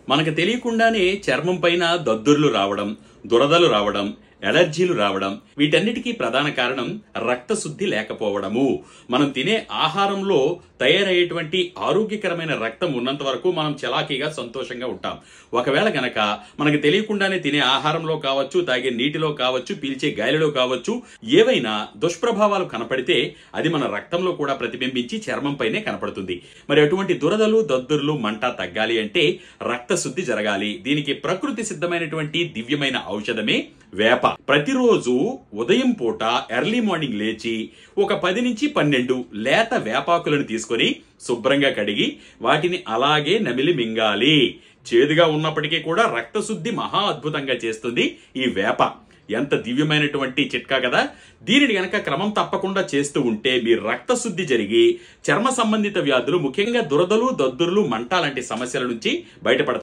మనకు తెలియకుండానే చర్మం పైన దద్దుర్లు రావడం, దురదలు రావడం, ఎలర్జీలు రావడం, వీటన్నిటికీ ప్రధాన కారణం రక్తశుద్ధి లేకపోవడము. మనం తినే ఆహారంలో తయారయ్యేటువంటి ఆరోగ్యకరమైన రక్తం ఉన్నంత వరకు మనం చలాకీగా సంతోషంగా ఉంటాం. ఒకవేళ గనక మనకు తెలియకుండానే తినే ఆహారంలో కావచ్చు, తాగే నీటిలో కావచ్చు, పీల్చే గాలిలో కావచ్చు, ఏవైనా దుష్ప్రభావాలు కనపడితే అది మన రక్తంలో కూడా ప్రతిబింబించి చర్మం పైనే కనపడుతుంది. మరి అటువంటి దురదలు, దద్దుర్లు, మంట తగ్గాలి అంటే రక్తశుద్ధి జరగాలి. దీనికి ప్రకృతి సిద్ధమైనటువంటి దివ్యమైన ఔషధమే వేప. ప్రతిరోజు ఉదయం పూట ఎర్లీ మార్నింగ్ లేచి ఒక 10 నుంచి 12 లేత వేపాకులను తీసుకొని శుభ్రంగా కడిగి వాటిని అలాగే నమిలి మింగాలి. చేదుగా ఉన్నప్పటికీ కూడా రక్తశుద్ధి మహా అద్భుతంగా చేస్తుంది ఈ వేప. ఎంత దివ్యమైనటువంటి చిట్కా కదా. దీనిని గనక క్రమం తప్పకుండా చేస్తూ ఉంటే మీ రక్తశుద్ధి జరిగి చర్మ సంబంధిత వ్యాధులు, ముఖ్యంగా దురదలు, దద్దుర్లు, మంట లాంటి సమస్యల నుంచి బయటపడతారు.